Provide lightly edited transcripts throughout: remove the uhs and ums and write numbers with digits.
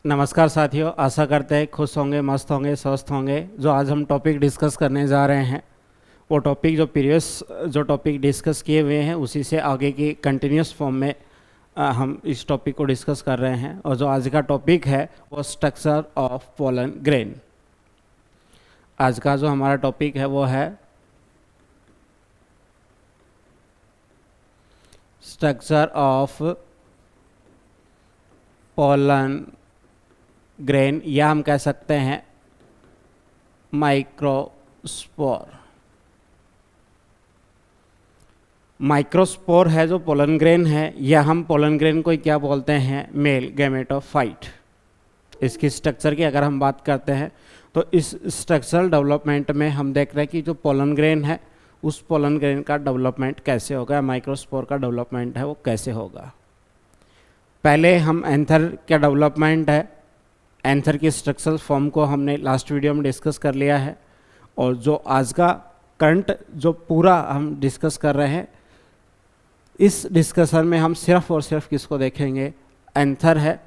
नमस्कार साथियों, आशा करते हैं खुश होंगे, मस्त होंगे, स्वस्थ होंगे। जो आज हम टॉपिक डिस्कस करने जा रहे हैं वो टॉपिक जो टॉपिक डिस्कस किए हुए हैं उसी से आगे की कंटिन्यूस फॉर्म में हम इस टॉपिक को डिस्कस कर रहे हैं। और जो आज का टॉपिक है वो स्ट्रक्चर ऑफ पोलन ग्रेन। आज का जो हमारा टॉपिक है वो है स्ट्रक्चर ऑफ पोलन ग्रेन, या हम कह सकते हैं माइक्रोस्पोर। माइक्रोस्पोर है जो पोलन ग्रेन है, या हम पोलन ग्रेन को क्या बोलते हैं, मेल गैमेटोफाइट। इसकी स्ट्रक्चर की अगर हम बात करते हैं तो इस स्ट्रक्चरल डेवलपमेंट में हम देख रहे हैं कि जो पोलन ग्रेन है उस पोलन ग्रेन का डेवलपमेंट कैसे होगा, माइक्रोस्पोर का डेवलपमेंट है वो कैसे होगा। पहले हम एंथर का डेवलपमेंट है, एंथर की स्ट्रक्चरल फॉर्म को हमने लास्ट वीडियो में डिस्कस कर लिया है। और जो आज का करंट जो पूरा हम डिस्कस कर रहे हैं, इस डिस्कशन में हम सिर्फ और सिर्फ किसको देखेंगे, एंथर है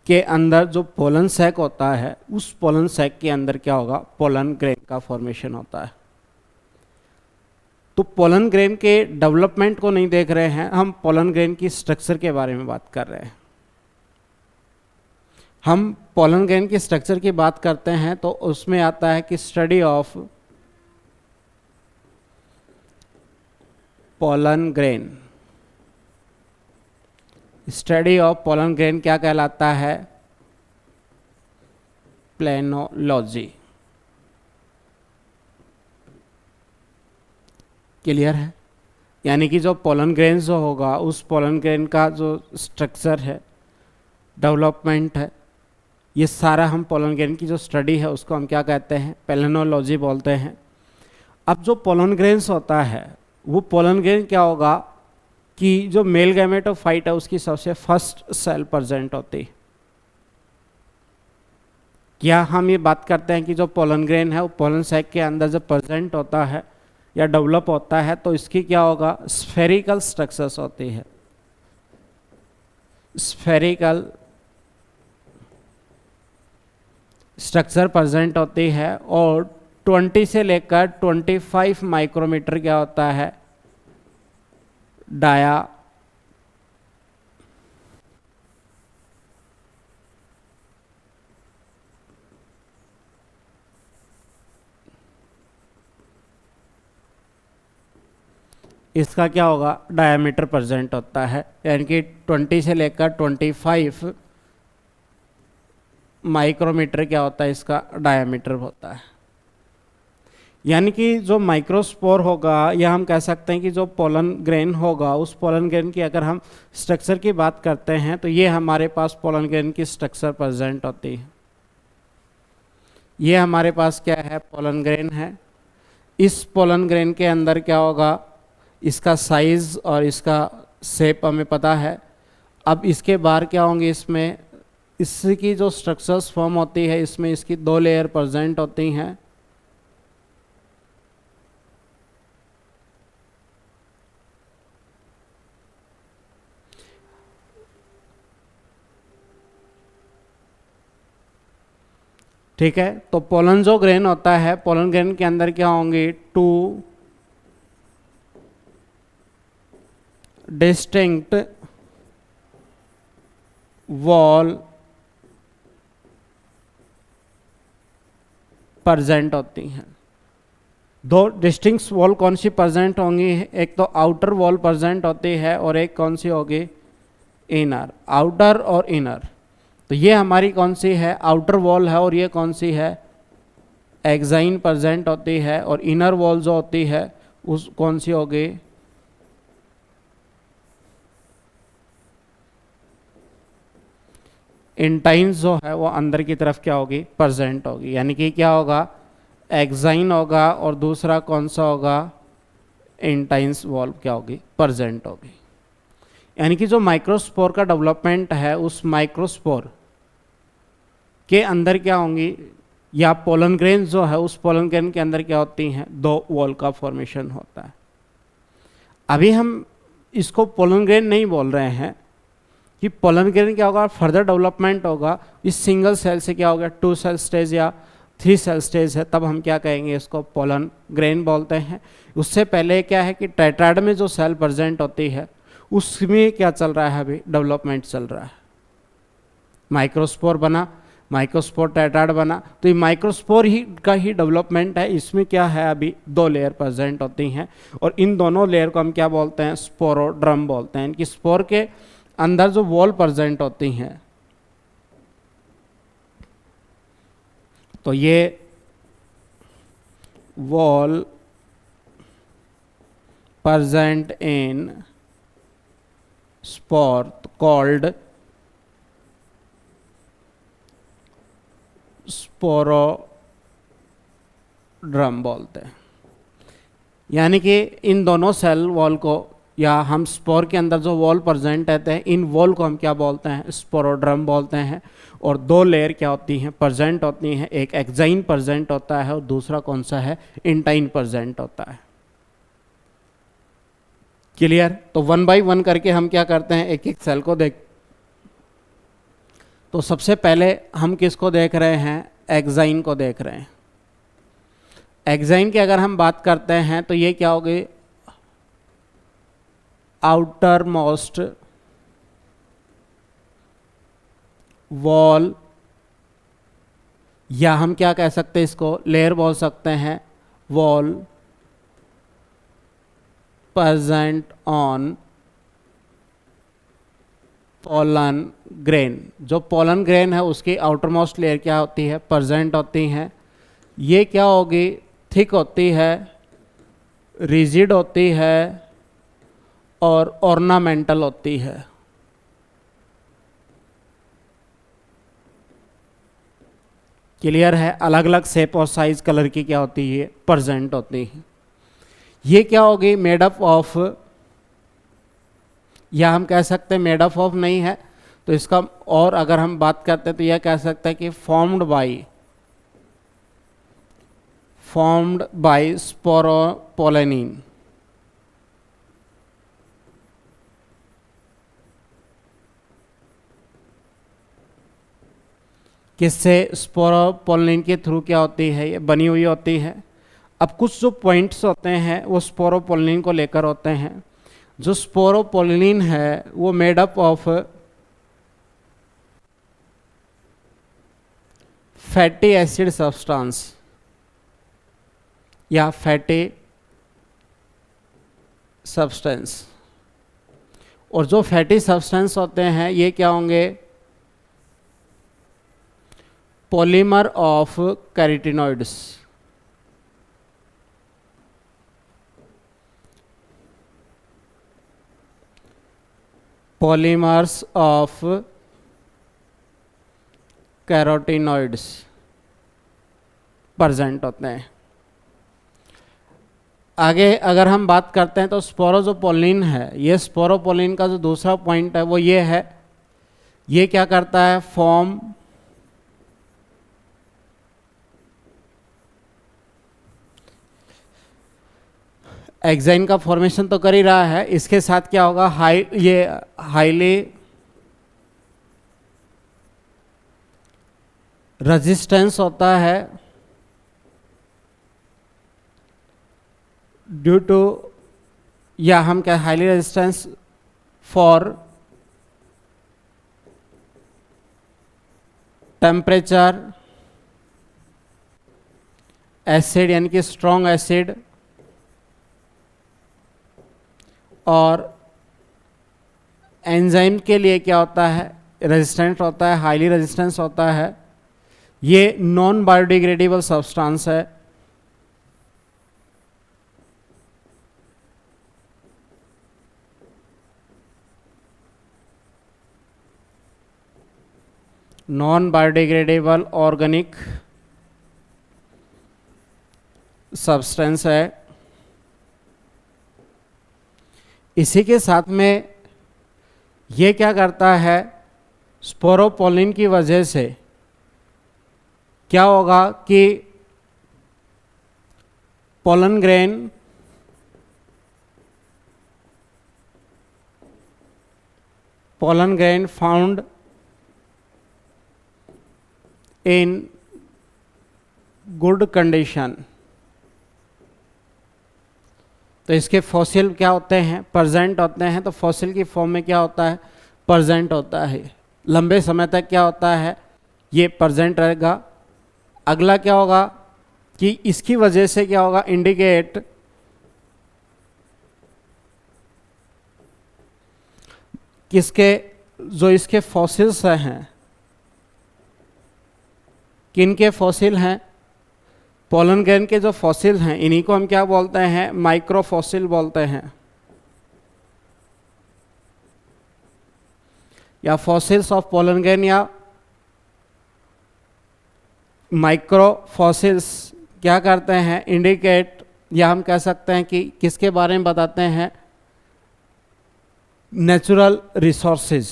के अंदर जो पोलन सैक होता है उस पोलन सैक के अंदर क्या होगा, पोलन ग्रेन का फॉर्मेशन होता है। तो पोलन ग्रेन के डेवलपमेंट को नहीं देख रहे हैं हम, पोलन ग्रेन की स्ट्रक्चर के बारे में बात कर रहे हैं। हम पोलन ग्रेन की स्ट्रक्चर की बात करते हैं तो उसमें आता है कि study of pollen grain. Study of pollen grain क्या कहलाता है, प्लेनोलॉजी। क्लियर है? यानी कि जो पोलन ग्रेन जो होगा उस पोलन ग्रेन का जो स्ट्रक्चर है, डेवलपमेंट है, ये सारा हम पोलन ग्रेन की जो स्टडी है उसको हम क्या कहते हैं, प्लेनोलॉजी बोलते हैं। अब जो पोलन ग्रेन्स होता है वो पोलन ग्रेन क्या होगा कि जो मेल गैमेटोफाइट है उसकी सबसे फर्स्ट सेल प्रेजेंट होती। क्या हम ये बात करते हैं कि जो पोलन ग्रेन है वो पोलन सैक के अंदर जब प्रेजेंट होता है या डेवलप होता है तो इसकी क्या होगा, स्फेरिकल स्ट्रक्चर्स होती है। स्फेरिकल स्ट्रक्चर प्रेजेंट होती है और 20 से लेकर 25 माइक्रोमीटर क्या होता है, डाया इसका क्या होगा, डायामीटर प्रेजेंट होता है। यानी कि 20 से लेकर 25 माइक्रोमीटर क्या होता है, इसका डायामीटर होता है। यानी कि जो माइक्रोस्पोर होगा, या हम कह सकते हैं कि जो पोलन ग्रेन होगा उस पोलन ग्रेन की अगर हम स्ट्रक्चर की बात करते हैं तो ये हमारे पास पोलन ग्रेन की स्ट्रक्चर प्रेजेंट होती है। ये हमारे पास क्या है, पोलन ग्रेन है। इस पोलन ग्रेन के अंदर क्या होगा, इसका साइज और इसका शेप हमें पता है। अब इसके बाहर क्या होंगे, इसमें इसकी जो स्ट्रक्चर्स फॉर्म होती है इसमें इसकी 2 लेयर प्रेजेंट होती हैं। ठीक है, तो पोलन जो ग्रेन होता है, पोलन ग्रेन के अंदर क्या होंगे, 2 डिस्टिंक्ट वॉल प्रेजेंट होती हैं। 2 डिस्टिंक्ट वॉल कौन सी प्रेजेंट होंगी, एक तो आउटर वॉल प्रेजेंट होती है और एक कौन सी होगी, इनर। आउटर और इनर, तो ये हमारी कौन सी है, आउटर वॉल है, और ये कौन सी है, एक्साइन प्रेजेंट होती है। और इनर वॉल जो होती है उस कौन सी होगी, इंटाइन्स जो है वो अंदर की तरफ क्या होगी, प्रेजेंट होगी। यानी कि क्या होगा, एक्साइन होगा और दूसरा कौन सा होगा, इंटाइन्स वॉल क्या होगी, प्रेजेंट होगी। यानी कि जो माइक्रोस्पोर का डेवलपमेंट है उस माइक्रोस्पोर के अंदर क्या होंगी, या पोलन ग्रेन जो है उस पोलन ग्रेन के अंदर क्या होती हैं, 2 वॉल का फॉर्मेशन होता है। अभी हम इसको पोलन ग्रेन नहीं बोल रहे हैं, कि पोलन ग्रेन क्या होगा, फर्दर डेवलपमेंट होगा, इस सिंगल सेल से क्या हो गया 2 सेल स्टेज या 3 सेल स्टेज है, तब हम क्या कहेंगे, इसको पोलन ग्रेन बोलते हैं। उससे पहले क्या है कि टेट्राड में जो सेल प्रेजेंट होती है उसमें क्या चल रहा है, अभी डेवलपमेंट चल रहा है। माइक्रोस्पोर बना, माइक्रोस्पोर टेट्राड बना, तो ये माइक्रोस्पोर ही का ही डेवलपमेंट है। इसमें क्या है, अभी 2 लेयर प्रेजेंट होती हैं और इन दोनों लेयर को हम क्या बोलते हैं, स्पोरोड्रम बोलते हैं। इनकी स्पोर के अंदर जो वॉल प्रेजेंट होती हैं, तो ये wall present in spore called sporoderm बोलते हैं। यानी कि इन दोनों सेल वॉल को, या हम स्पोर के अंदर जो वॉल प्रेजेंट रहते हैं, इन वॉल को हम क्या बोलते हैं, स्पोरोड्रम बोलते हैं। और 2 लेयर क्या होती हैं, प्रेजेंट होती हैं, एक एक्साइन प्रेजेंट होता है और दूसरा कौन सा है, इंटाइन प्रेजेंट होता है। क्लियर? तो 1 बाय 1 करके हम क्या करते हैं, एक एक सेल को देख। तो सबसे पहले हम किसको देख रहे हैं, एक्साइन को देख रहे हैं। एक्साइन की अगर हम बात करते हैं तो ये क्या होगी, आउटर मोस्ट वॉल, या हम क्या कह सकते हैं, इसको लेयर बोल सकते हैं, wall present on pollen grain. जो पोलन ग्रेन है उसकी आउटर मोस्ट लेयर क्या होती है, प्रेजेंट होती हैं। ये क्या होगी, थिक होती है, रिजिड होती है और ऑर्नामेंटल होती है। क्लियर है? अलग अलग शेप और साइज कलर की क्या होती है, प्रेजेंट होती है। ये क्या होगी, मेड अप ऑफ, या हम कह सकते हैं मेड अप ऑफ नहीं है तो इसका, और अगर हम बात करते हैं तो यह कह सकते हैं कि फॉर्म्ड बाय स्पोरोपोलेनिन। किससे, स्पोरोपोलेनिन के थ्रू क्या होती है, ये बनी हुई होती है। अब कुछ जो पॉइंट्स होते हैं वो स्पोरोपोलेनिन को लेकर होते हैं। जो स्पोरोपोलेनिन है वो made up of fatty acid substance या फैटी सब्सटेंस। और जो फैटी सब्सटेंस होते हैं ये क्या होंगे, polymer of carotenoids. Polymers of carotenoids present होते हैं। आगे अगर हम बात करते हैं तो स्पोरोजोपोलिन है, ये स्पोरोपोलिन का जो दूसरा पॉइंट है वो ये है, ये क्या करता है, फॉर्म एक्साइन का फॉर्मेशन तो कर ही रहा है, इसके साथ क्या होगा, ये हाईली रेजिस्टेंस होता है ड्यू टू, या हम क्या, highly resistance for temperature, acid यानी कि स्ट्रॉन्ग एसिड, और एंजाइम के लिए क्या होता है, रेजिस्टेंट होता है, हाईली रेजिस्टेंस होता है। ये नॉन बायोडिग्रेडेबल सब्सटेंस है। नॉन बायोडिग्रेडेबल ऑर्गेनिक सब्सटेंस है। इसी के साथ में ये क्या करता है, स्पोरोपोलिन की वजह से क्या होगा कि pollen grain pollen grain found in good condition। तो इसके फॉसिल क्या होते हैं, प्रेजेंट होते हैं। तो फॉसिल की फॉर्म में क्या होता है, प्रेजेंट होता है। लंबे समय तक क्या होता है, ये प्रेजेंट रहेगा। अगला क्या होगा कि इसकी वजह से क्या होगा, इंडिकेट किसके, जो इसके फॉसिल्स हैं, किनके फॉसिल हैं, पोलन ग्रेन के जो फॉसिल हैं, इन्हीं को हम क्या बोलते हैं, माइक्रो फॉसिल बोलते हैं, या फॉसिल्स ऑफ पोलन ग्रेन या माइक्रो फॉसिल्स क्या करते हैं, इंडिकेट, या हम कह सकते हैं कि किसके बारे में बताते हैं, natural resources.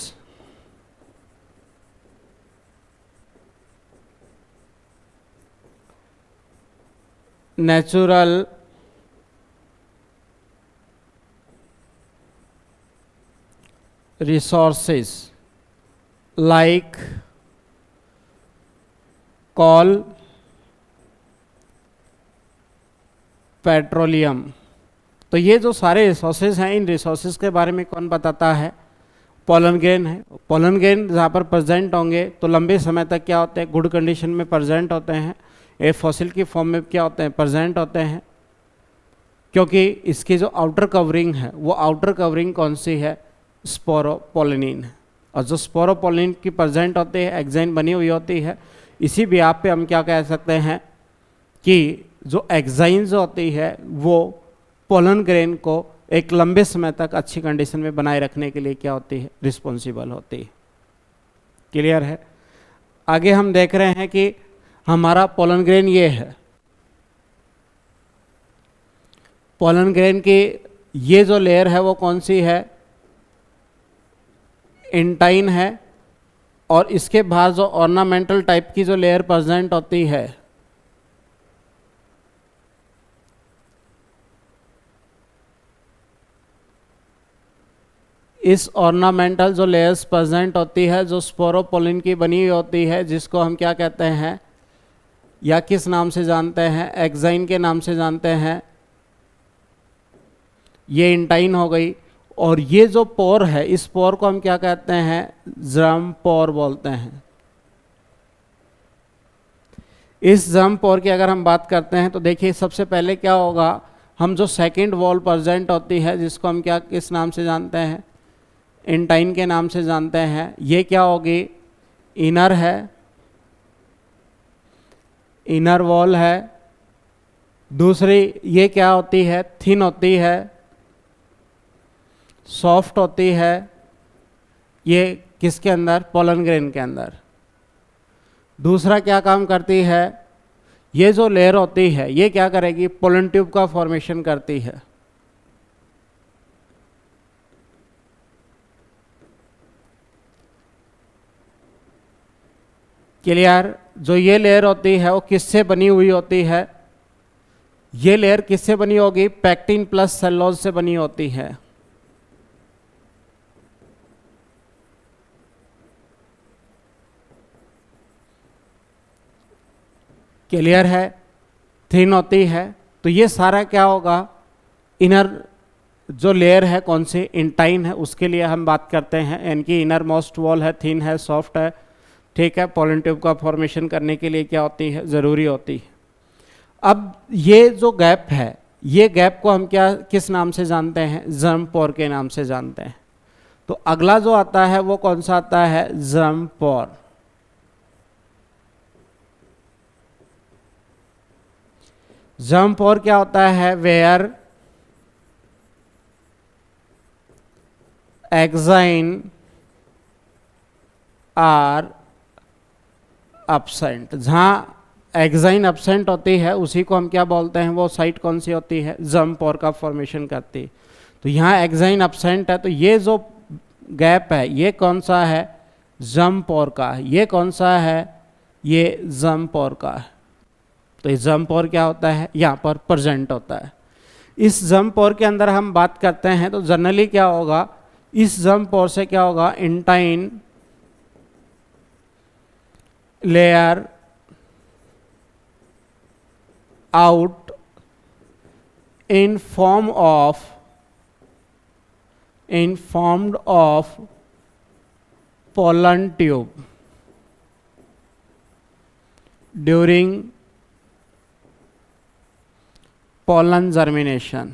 Natural resources like coal, petroleum. तो ये जो सारे रिसोर्सेज हैं, इन रिसोर्सेज के बारे में कौन बताता है, पोलन ग्रेन है। पोलन ग्रेन जहाँ पर प्रेजेंट होंगे तो लंबे समय तक क्या होते हैं, गुड कंडीशन में प्रेजेंट होते हैं। ये फॉसिल की फॉर्म में क्या होते हैं, प्रेजेंट होते हैं, क्योंकि इसकी जो आउटर कवरिंग है वो आउटर कवरिंग कौन सी है, स्पोरोपोलिन है। और जो स्पोरोपोलिन की प्रेजेंट होती है, एक्साइन बनी हुई होती है। इसी ब्याप पे हम क्या कह सकते हैं कि जो एक्साइन्स होती है वो पोलन ग्रेन को एक लंबे समय तक अच्छी कंडीशन में बनाए रखने के लिए क्या होती है, रिस्पॉन्सिबल होती है। क्लियर है। आगे हम देख रहे हैं कि हमारा पोलन ग्रेन ये है। पोलन ग्रेन की ये जो लेयर है वो कौन सी है, इंटाइन है। और इसके बाहर जो ऑर्नामेंटल टाइप की जो लेयर प्रेजेंट होती है, इस ऑर्नामेंटल जो लेयर्स प्रेजेंट होती है, जो स्पोरोपोलिन की बनी हुई होती है, जिसको हम क्या कहते हैं, या किस नाम से जानते हैं, एक्साइन के नाम से जानते हैं। ये इंटाइन हो गई। और ये जो पोर है, इस पोर को हम क्या कहते हैं, जर्म पोर बोलते हैं। इस जर्म पोर की अगर हम बात करते हैं तो देखिए सबसे पहले क्या होगा, हम जो सेकंड वॉल प्रेजेंट होती है, जिसको हम क्या किस नाम से जानते हैं, इंटाइन के नाम से जानते हैं, ये क्या होगी, इनर है, इनर वॉल है। दूसरी ये क्या होती है, थिन होती है, सॉफ्ट होती है। ये किसके अंदर, पोलन ग्रेन के अंदर। दूसरा क्या काम करती है, ये जो लेयर होती है ये क्या करेगी, पोलन ट्यूब का फॉर्मेशन करती है। क्लियर। जो ये लेयर होती है वो किससे बनी हुई होती है, ये लेयर किससे बनी होगी, पैक्टिन प्लस सेलोज से बनी होती है। क्लियर है, थिन होती है। तो ये सारा क्या होगा, इनर जो लेयर है कौन सी, इंटाइन है, उसके लिए हम बात करते हैं। इनकी इनर मोस्ट वॉल है, थिन है, सॉफ्ट है, ठीक है। पोलन ट्यूब का फॉर्मेशन करने के लिए क्या होती है, ज़रूरी होती है। अब ये जो गैप है, ये गैप को हम क्या किस नाम से जानते हैं, जर्म पोर के नाम से जानते हैं। तो अगला जो आता है वो कौन सा आता है, जर्म पोर। जर्म पोर क्या होता है, वेयर एक्साइन आर एब्सेंट। जहाँ एक्साइन एब्सेंट होती है उसी को हम क्या बोलते हैं, वो साइट कौन सी होती है, जर्म पोर का फॉर्मेशन करती है। तो यहाँ एक्साइन एब्सेंट है, तो ये जो गैप है ये कौन सा है, जर्म पोर का है। ये कौन सा है, ये जर्म पोर का है। तो ये जर्म पोर क्या होता है, यहाँ पर प्रेजेंट होता है। इस जर्म पोर के अंदर हम बात करते हैं तो जनरली क्या होगा इस जर्म पोर से क्या होगा, intine layer out in formed of pollen tube during pollen germination।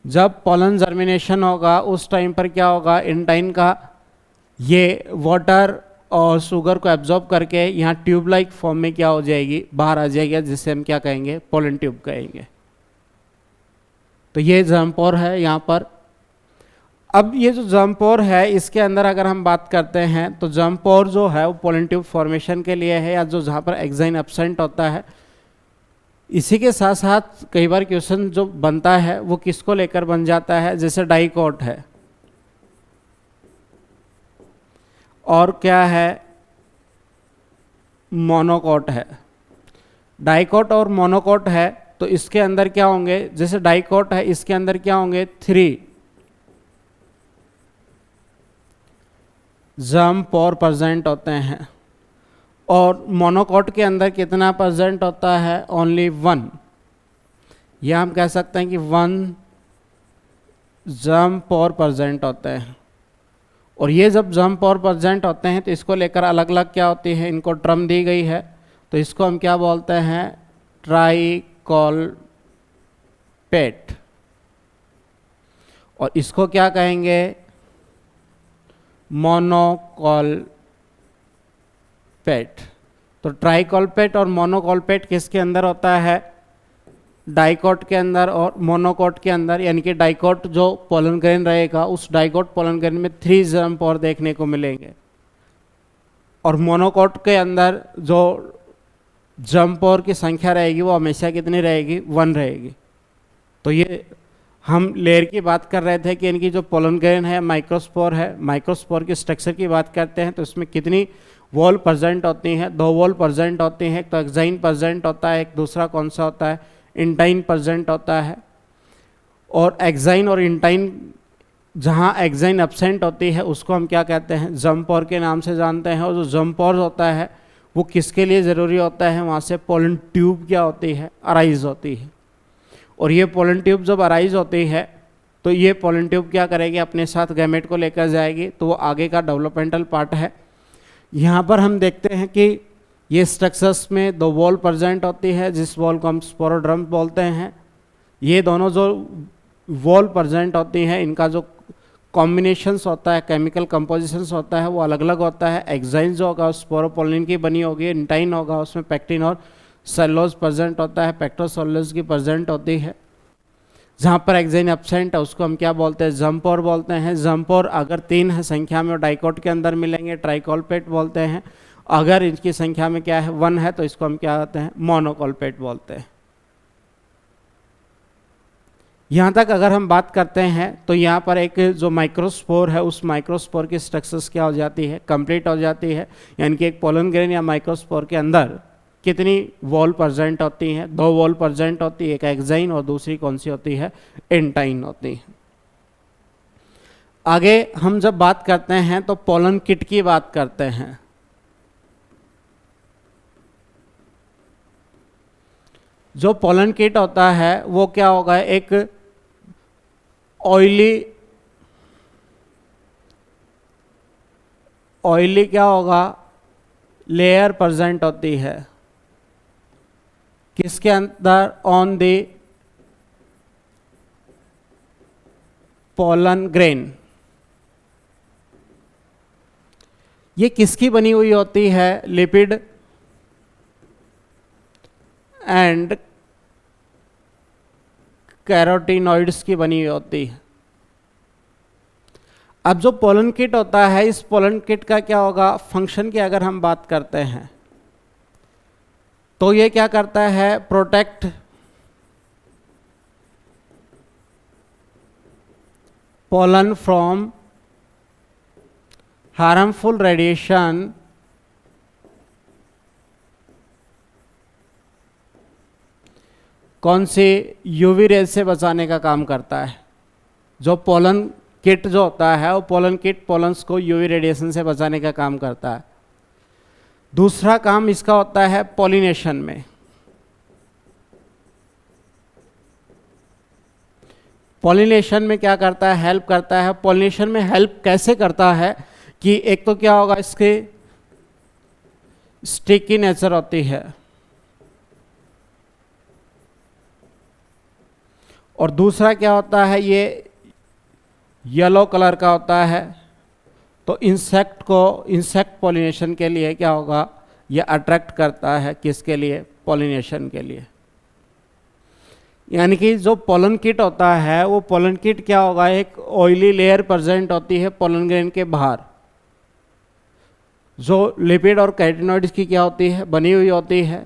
जब pollen germination होगा उस टाइम पर क्या होगा, इंटाइन का ये वाटर और शुगर को एब्जॉर्ब करके यहाँ ट्यूब लाइक फॉर्म में क्या हो जाएगी, बाहर आ जाएगी, जिससे हम क्या कहेंगे, पोलन ट्यूब कहेंगे। तो ये जर्म पोर है यहाँ पर। अब ये जो जर्म पोर है इसके अंदर अगर हम बात करते हैं तो जर्म पोर जो है वो पोलन ट्यूब फॉर्मेशन के लिए है, या जो जहाँ पर एक्साइन एब्सेंट होता है। इसी के साथ साथ कई बार क्वेश्चन जो बनता है वो किसको लेकर बन जाता है, जैसे डाइकोट है और क्या है, मोनोकोट है। डाइकोट और मोनोकोट है तो इसके अंदर क्या होंगे, जैसे डाइकोट है इसके अंदर क्या होंगे, 3 जर्म पोर प्रेजेंट होते हैं, और मोनोकोट के अंदर कितना प्रेजेंट होता है, ओनली 1। यह हम कह सकते हैं कि 1 जर्म पोर प्रेजेंट होते हैं। और ये जब जर्म पोर प्रेजेंट होते हैं तो इसको लेकर अलग अलग क्या होती है, इनको टर्म दी गई है, तो इसको हम क्या बोलते हैं, ट्राइकोलपेट। और इसको क्या कहेंगे, मोनोकोलपेट। तो ट्राइकोलपेट और मोनोकोलपेट किसके अंदर होता है, डाइकोट के अंदर और मोनोकोट के अंदर। यानी कि डाइकोट जो पोलन ग्रेन रहेगा उस डाइकोट पोलन ग्रेन में 3 जर्म पोर देखने को मिलेंगे, और मोनोकोट के अंदर जो जर्म पोर की संख्या रहेगी वो हमेशा कितनी रहेगी, 1 रहेगी। तो ये हम लेयर की बात कर रहे थे कि इनकी जो पोलन ग्रेन है माइक्रोस्पोर है, माइक्रोस्पोर की स्ट्रक्चर की बात करते हैं तो इसमें कितनी वॉल प्रेजेंट होती हैं, 2 वॉल प्रेजेंट होती हैं। एक तो एक्साइन प्रेजेंट होता है, एक दूसरा कौन सा होता है, इंटाइन प्रेजेंट होता है। और एक्साइन और इंटाइन, जहाँ एक्साइन एब्सेंट होती है उसको हम क्या कहते हैं, जर्म पोर के नाम से जानते हैं। और जो जर्म पोर होता है वो किसके लिए ज़रूरी होता है, वहाँ से पोलन ट्यूब क्या होती है, अराइज होती है। और ये पोलन ट्यूब जब अराइज होती है तो ये पोलन ट्यूब क्या करेगी, अपने साथ गैमेट को लेकर जाएगी, तो वो आगे का डेवलपमेंटल पार्ट है। यहाँ पर हम देखते हैं कि ये स्ट्रक्चर्स में 2 वॉल प्रेजेंट होती है, जिस वॉल को हम स्पोरोड्रम बोलते हैं। ये दोनों जो वॉल प्रेजेंट होती हैं इनका जो कॉम्बिनेशंस होता है, केमिकल कंपोजिशंस होता है वो अलग अलग होता है। एक्साइन जो होगा स्पोरोपोलिन की बनी होगी, इंटाइन होगा उसमें पेक्टिन और सेलोज प्रेजेंट होता है, पेक्टोसेलुलोज की प्रेजेंट होती है। जहाँ पर एक्साइन एब्सेंट है उसको हम क्या बोलते हैं, जर्म पोर बोलते हैं। जर्म पोर अगर 3 है संख्या में डाइकोट के अंदर मिलेंगे, ट्राइकोलपेट बोलते हैं। अगर इनकी संख्या में क्या है, 1 है, तो इसको हम क्या कहते हैं, मोनोकोलपेट बोलते हैं। यहाँ तक अगर हम बात करते हैं तो यहाँ पर एक जो माइक्रोस्पोर है उस माइक्रोस्पोर की स्ट्रक्चर्स क्या हो जाती है, कंप्लीट हो जाती है। यानी कि एक पोलन ग्रेन या माइक्रोस्पोर के अंदर कितनी वॉल प्रेजेंट होती हैं, 2 वॉल प्रेजेंट होती है, एक एक्साइन और दूसरी कौन सी होती है, इंटाइन होती है। आगे हम जब बात करते हैं तो पोलन किट की बात करते हैं। जो पोलन किट होता है वो क्या होगा, एक ऑयली क्या होगा, लेयर प्रेजेंट होती है किसके अंदर, ऑन द पोलन ग्रेन। ये किसकी बनी हुई होती है, लिपिड एंड कैरोटीनॉइड्स की बनी हुई होती है। अब जो पोलन किट होता है इस पोलन किट का क्या होगा, फंक्शन की अगर हम बात करते हैं तो ये क्या करता है, protect pollen from harmful radiation कौन सी यूवी रेज से बचाने का काम करता है। जो पोलन किट जो होता है वो पोलन किट पोलन्स को यूवी रेडिएशन से बचाने का काम करता है। दूसरा काम इसका होता है पॉलिनेशन में। पॉलिनेशन में क्या करता है, हेल्प करता है। पॉलिनेशन में हेल्प कैसे करता है कि एक तो क्या होगा, इसके स्टिकी नेचर होती है, और दूसरा क्या होता है, ये येलो कलर का होता है। तो इंसेक्ट पॉलिनेशन के लिए क्या होगा, ये अट्रैक्ट करता है किसके लिए, पॉलिनेशन के लिए। यानी कि जो पोलन किट होता है वो पोलन किट क्या होगा, एक ऑयली लेयर प्रेजेंट होती है पोलन ग्रेन के बाहर, जो लिपिड और कैरोटिनॉइड्स की क्या होती है, बनी हुई होती है।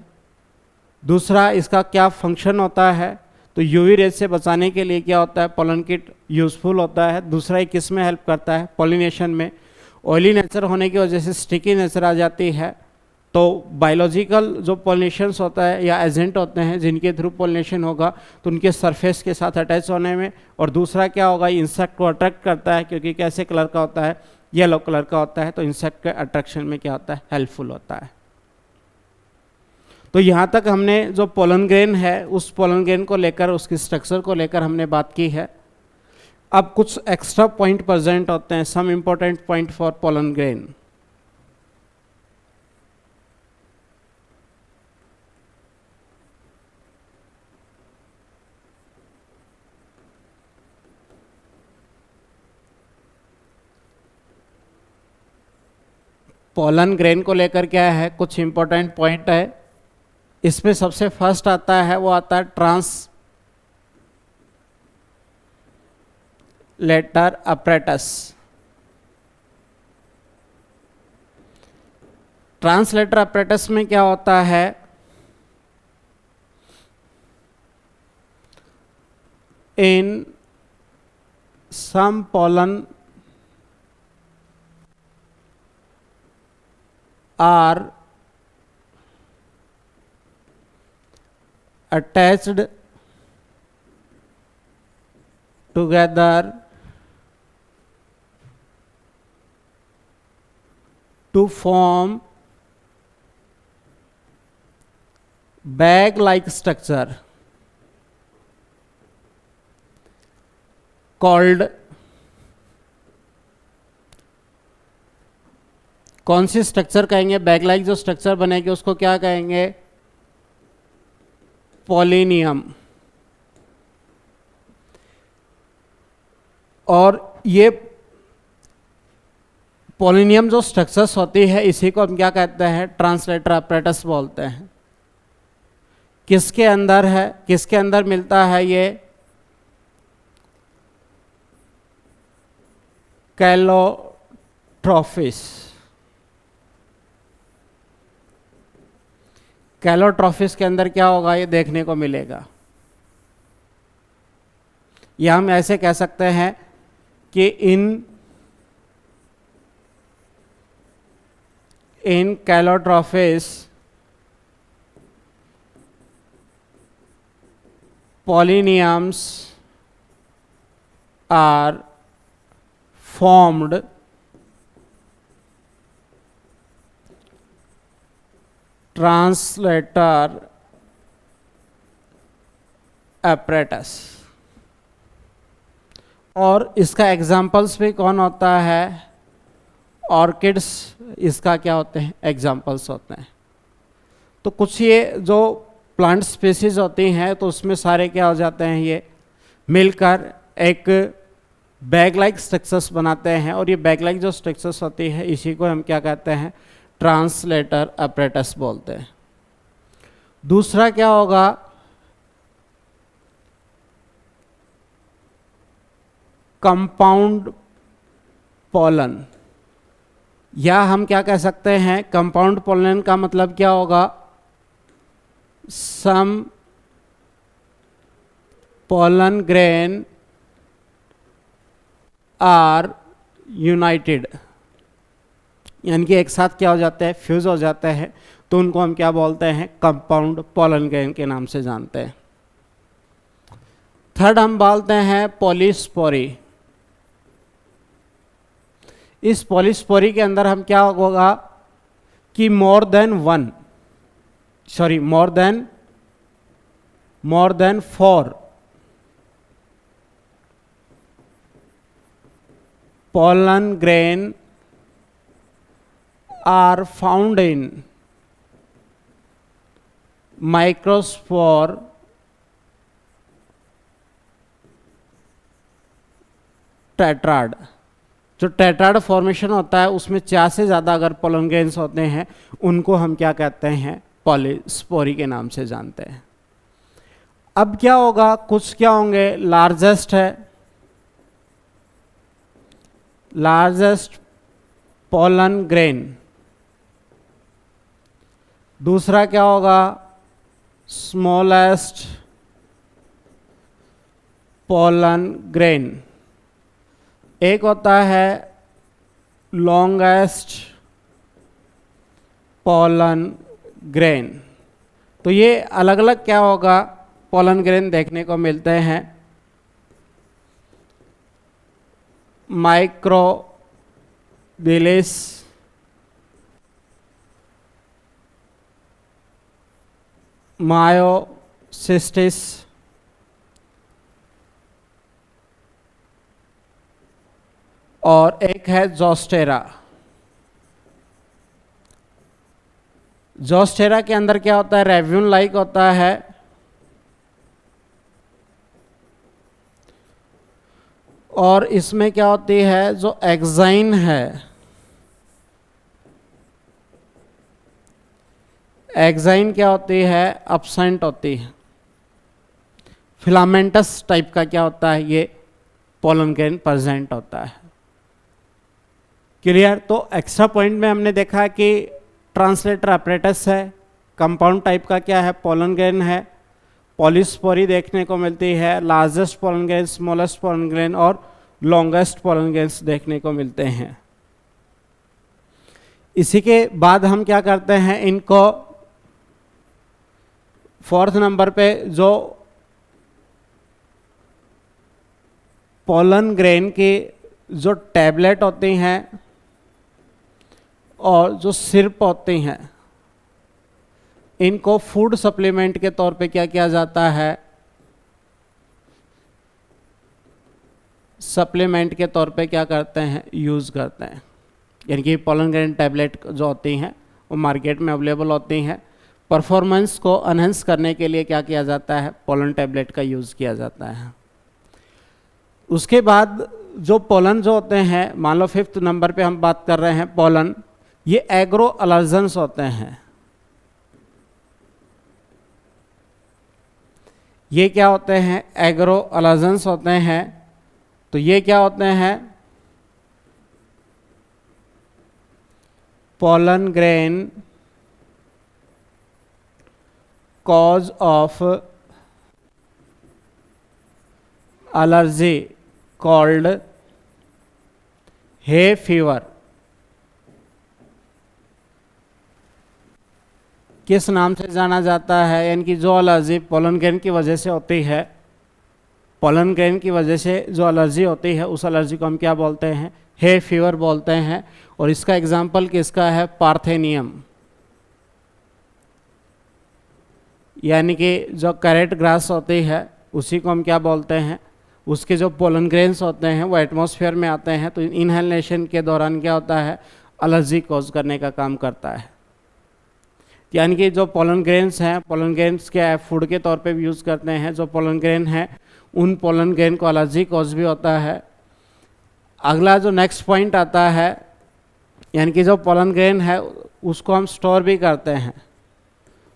दूसरा इसका क्या फंक्शन होता है, तो यूवी रेज से बचाने के लिए क्या होता है, पोलन किट यूजफुल होता है। दूसरा ये किस में हेल्प करता है, पॉलिनेशन में। ऑयली नेचर होने की वजह से स्टिकी नेचर आ जाती है, तो बायोलॉजिकल जो पॉलिनेशंस होता है या एजेंट होते हैं जिनके थ्रू पॉलिनेशन होगा तो उनके सरफेस के साथ अटैच होने में। और दूसरा क्या होगा, इंसेक्ट को अट्रैक्ट करता है, क्योंकि कैसे कलर का होता है, येलो कलर का होता है, तो इंसेक्ट के अट्रैक्शन में क्या होता है, हेल्पफुल होता है। तो यहाँ तक हमने जो पोलन ग्रेन है उस पोलन ग्रेन को लेकर, उसकी स्ट्रक्चर को लेकर हमने बात की है। अब कुछ एक्स्ट्रा पॉइंट प्रेजेंट होते हैं, some important point for pollen grain. Pollen grain को लेकर क्या है, कुछ इंपॉर्टेंट पॉइंट है। इसमें सबसे फर्स्ट आता है, वो आता है ट्रांसलेटर अपरेटस। ट्रांसलेटर अपरेटस में क्या होता है, in some pollen are attached together to form bag-like structure called, कौन सी स्ट्रक्चर कहेंगे, बैग लाइक जो स्ट्रक्चर बनेगी उसको क्या कहेंगे, पोलिनियम। और ये पोलिनियम जो स्ट्रक्चर्स होती है इसी को हम क्या कहते हैं, ट्रांसलेटर अपरेटस बोलते हैं। किसके अंदर है, किसके अंदर मिलता है ये, कैलोट्रोफिस। कैलोट्रोफिस के अंदर क्या होगा, ये देखने को मिलेगा। या हम ऐसे कह सकते हैं कि इन कैलोट्रोफिस पोलिनियम्स आर formed translator apparatus। और इसका एग्जाम्पल्स भी कौन होता है, ऑर्किड्स इसका क्या होते हैं, एग्जाम्पल्स होते हैं। तो कुछ ये जो प्लांट स्पीसीज होती हैं तो उसमें सारे क्या हो जाते हैं, ये मिलकर एक बैग लाइक स्ट्रक्चर्स बनाते हैं। और ये बैग लाइक जो स्ट्रक्चर्स होती है इसी को हम क्या कहते हैं, ट्रांसलेटर अपरेटस बोलते हैं। दूसरा क्या होगा, कंपाउंड पोलन, या हम क्या कह सकते हैं, कंपाउंड पोलन का मतलब क्या होगा, सम पोलन ग्रेन आर यूनाइटेड, यानी कि एक साथ क्या हो जाते हैं, फ्यूज हो जाते हैं, तो उनको हम क्या बोलते हैं, कंपाउंड पोलन ग्रेन के नाम से जानते हैं। थर्ड हम बोलते हैं पॉलीस्पोरी। इस पॉलीस्पोरी के अंदर हम क्या होगा कि more than 4 pollen grain are found in microspore tetrad. जो टेट्राड फॉर्मेशन होता है उसमें 4 से ज़्यादा अगर पोलन ग्रेन्स होते हैं उनको हम क्या कहते हैं, पॉलीस्पोरी के नाम से जानते हैं। अब क्या होगा, कुछ क्या होंगे, लार्जेस्ट है, लार्जेस्ट पोलन ग्रेन। दूसरा क्या होगा, स्मॉलेस्ट पोलन ग्रेन। एक होता है लॉन्गेस्ट पोलन ग्रेन। तो ये अलग अलग क्या होगा, पोलन ग्रेन देखने को मिलते हैं। माइक्रोबिलिस, मायोसिस्टिस, और एक है जोस्टेरा। जोस्टेरा के अंदर क्या होता है, रेव्यून लाइक होता है, और इसमें क्या होती है, जो एक्साइन है, एक्साइन क्या होती है, अब्सेंट होती है। फिलामेंटस टाइप का क्या होता है, ये पोलन ग्रेन प्रेजेंट होता है। क्लियर। तो एक्स्ट्रा पॉइंट में हमने देखा कि ट्रांसलेटर अपरेटस है, कंपाउंड टाइप का क्या है, पोलन ग्रेन है, पॉलीस्पोरी देखने को मिलती है, largest pollen grain, smallest pollen grain और लॉन्गेस्ट पोलन ग्रेन्स देखने को मिलते हैं। इसी के बाद हम क्या करते हैं, इनको 4th नंबर पे जो पोलन ग्रेन की जो टैबलेट होती हैं और जो सिरप होती हैं, इनको फूड सप्लीमेंट के तौर पे क्या किया जाता है, सप्लीमेंट के तौर पे क्या करते हैं, यूज़ करते हैं। यानी कि पोलन ग्रेन टैबलेट जो होती हैं वो मार्केट में अवेलेबल होती हैं। परफॉर्मेंस को एनहेंस करने के लिए क्या किया जाता है, पोलन टैबलेट का यूज़ किया जाता है। उसके बाद जो पोलन जो होते हैं, मान लो 5th नंबर पे हम बात कर रहे हैं पोलन, ये एग्रो अलर्जेंस होते हैं। ये क्या होते हैं, एग्रो अलर्जेंस होते हैं। तो ये क्या होते हैं, pollen grain cause of allergy called hay fever. किस नाम से जाना जाता है, यानी कि जो एलर्जी पोलन ग्रेन की वजह से होती है, पोलन ग्रेन की वजह से जो एलर्जी होती है उस एलर्जी को हम क्या बोलते हैं, हे फीवर बोलते हैं। और इसका एग्जाम्पल किसका है, पार्थेनियम, यानी कि जो कैरेट ग्रास होती है उसी को हम क्या बोलते हैं, उसके जो पोलन ग्रेन्स होते हैं वो एटमॉस्फेयर में आते हैं, तो इनहेलेशन के दौरान क्या होता है, एलर्जी कॉज करने का काम करता है। यानी कि जो पोलन ग्रेन्स हैं, पोलन ग्रेन्स क्या फूड के तौर पे भी यूज़ करते हैं। जो पोलन ग्रेन है उन पोलन ग्रेन को एलर्जी कॉज भी होता है। अगला जो नेक्स्ट पॉइंट आता है, यानी कि जो पोलन ग्रेन है उसको हम स्टोर भी करते हैं,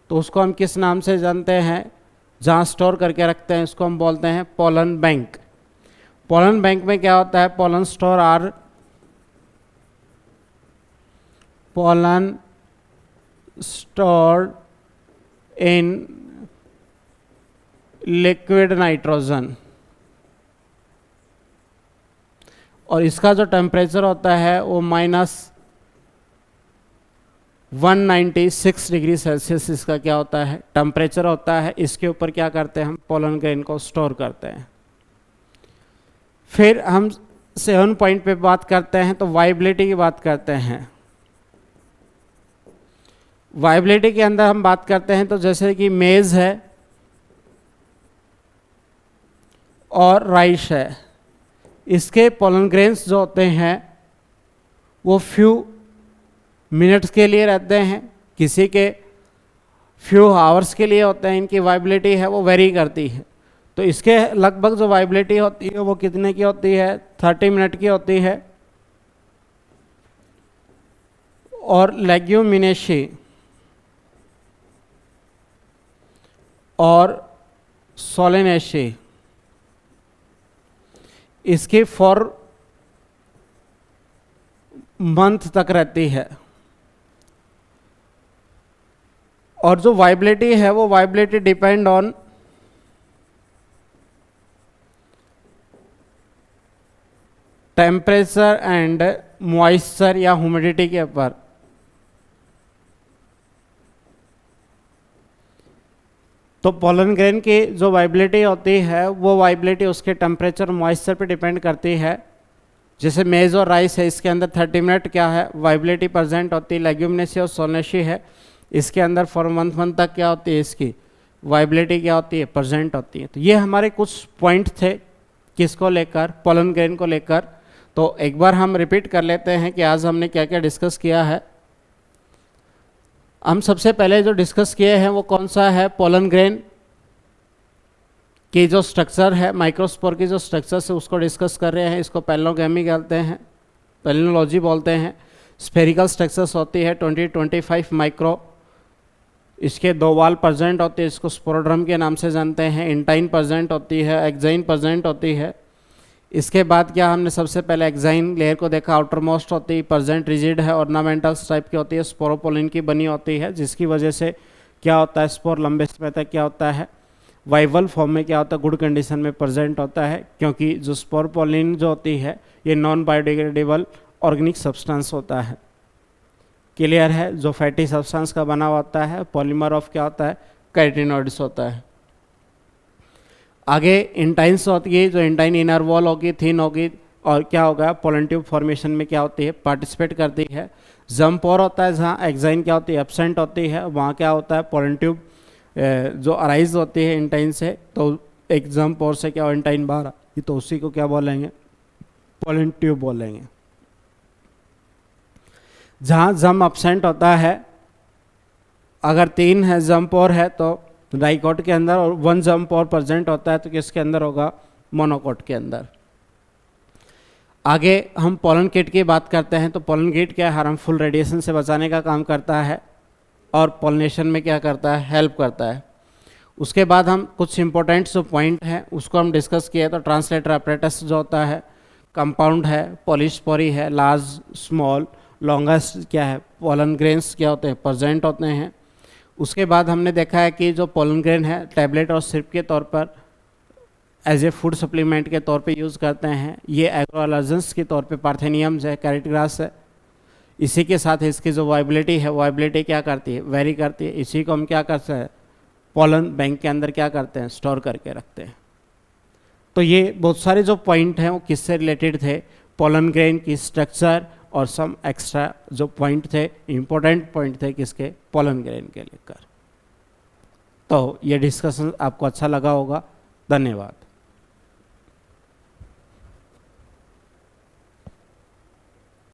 तो उसको हम किस नाम से जानते हैं, जहाँ स्टोर करके रखते हैं उसको हम बोलते हैं पोलन बैंक। पोलन बैंक में क्या होता है, pollen store are pollen stored in liquid nitrogen, और इसका जो टेम्परेचर होता है वो 196 डिग्री सेल्सियस इसका क्या होता है, टेम्परेचर होता है। इसके ऊपर क्या करते हैं हम, पोलन ग्रेन को स्टोर करते हैं। फिर हम 7 पॉइंट पे बात करते हैं तो वाइबिलिटी की बात करते हैं। वाइबिलिटी के अंदर हम बात करते हैं तो जैसे कि मेज है और राइस है, इसके पोलन ग्रेन्स जो होते हैं वो फ्यू मिनट्स के लिए रहते हैं, किसी के फ्यू आवर्स के लिए होते हैं। इनकी वाइबिलिटी है वो वेरी करती है। तो इसके लगभग जो वाइबिलिटी होती है वो कितने की होती है, 30 मिनट की होती है। और लेग्यूमिनेशी और सोलेनेशी इसकी 4 मंथ तक रहती है। और जो वाइबिलिटी है वो viability depend on temperature and moisture या ह्यूमिडिटी के ऊपर। तो पोलन ग्रेन की जो वाइबिलिटी होती है वो वाइबिलिटी उसके टेम्परेचर मॉइस्चर पे डिपेंड करती है। जैसे मेज और राइस है, इसके अंदर 30 मिनट क्या है वाइबिलिटी प्रेजेंट होती है। लेग्यूमिनेसी और सोलेनेसी है, इसके अंदर 4 मंथ तक क्या होती है, इसकी वाइबिलिटी क्या होती है, प्रेजेंट होती है। तो ये हमारे कुछ पॉइंट थे किसको लेकर, पोलन ग्रेन को लेकर। तो एक बार हम रिपीट कर लेते हैं कि आज हमने क्या क्या डिस्कस किया है। हम सबसे पहले जो डिस्कस किए हैं वो कौन सा है, पोलन ग्रेन की जो स्ट्रक्चर है, माइक्रोस्पोर की जो स्ट्रक्चर है उसको डिस्कस कर रहे हैं। इसको पैलिनोगेमी कहते हैं, पैलिनोलॉजी बोलते हैं। स्फेरिकल स्ट्रक्चर्स होती है 20-25 माइक्रो, इसके 2 वाल प्रेजेंट होते हैं, इसको स्पोरोड्रम के नाम से जानते हैं। इंटाइन प्रेजेंट होती है, एक्साइन प्रेजेंट होती है। इसके बाद क्या हमने सबसे पहले एक्साइन लेयर को देखा, आउटर मोस्ट होती है, प्रेजेंट रिजिड है, ऑर्नामेंटल्स टाइप की होती है, स्पोरोपोलिन की बनी होती है, जिसकी वजह से क्या होता है, स्पोर लंबे समय तक क्या होता है, वाइवल फॉर्म में क्या होता है, गुड कंडीशन में प्रेजेंट होता है। क्योंकि जो स्पोरोपोलिन जो होती है ये नॉन बायोडिग्रेडेबल ऑर्गेनिक सब्सटेंस होता है। क्लियर है, जो फैटी सब्सटेंस का बना होता है, पॉलीमर ऑफ क्या होता है, कैरोटिनॉइड्स होता है। आगे इंटाइन्स होती है, जो इंटाइन इनर वॉल होगी, थिन होगी, और क्या होगा, पोलन ट्यूब फॉर्मेशन में क्या होती है, पार्टिसिपेट करती है। जम्पोर होता है, जहाँ एक्साइन क्या होती है, एब्सेंट होती है, वहाँ क्या होता है, पोलन ट्यूब जो अराइज होती है इंटाइन से, तो एक जम्पोर से क्या इंटाइन बाहर आई, तो उसी को क्या बोलेंगे, पोलन ट्यूब बोलेंगे। जहाँ जम एब्सेंट होता है, अगर 3 है जम्पोर है तो डाइकोट के अंदर, और 1 जम्पोर प्रेजेंट होता है तो किसके अंदर होगा, मोनोकोट के अंदर। आगे हम पोलन किट की बात करते हैं। तो पोलन किट क्या है, हार्मफुल रेडिएशन से बचाने का काम करता है और पोलिनेशन में क्या करता है, हेल्प करता है। उसके बाद हम कुछ इंपॉर्टेंट जो पॉइंट हैं उसको हम डिस्कस किए। तो ट्रांसलेटर अपरेटस जो होता है, कंपाउंड है, पॉलिस्पोरी है, लार्ज स्मॉल लॉन्गेस्ट क्या है, पोलन ग्रेन्स क्या होते हैं, प्रेजेंट होते हैं। उसके बाद हमने देखा है कि जो पोलन ग्रेन है टैबलेट और सिरप के तौर पर एज ए फूड सप्लीमेंट के तौर पे यूज़ करते हैं। ये एग्रो एलर्जेंस के तौर पे पार्थेनियम्स है, कैरेट ग्रास है। इसी के साथ इसकी जो वाइबिलिटी है, वाइबिलिटी क्या करती है, वेरी करती है। इसी को हम क्या करते हैं, पोलन बैंक के अंदर क्या करते हैं, स्टोर करके रखते हैं। तो ये बहुत सारे जो पॉइंट हैं वो किससे रिलेटेड थे, पोलन ग्रेन की स्ट्रक्चर और सम एक्स्ट्रा जो पॉइंट थे, इम्पोर्टेंट पॉइंट थे किसके, पोलन ग्रेन के लेकर। तो ये डिस्कशन आपको अच्छा लगा होगा। धन्यवाद।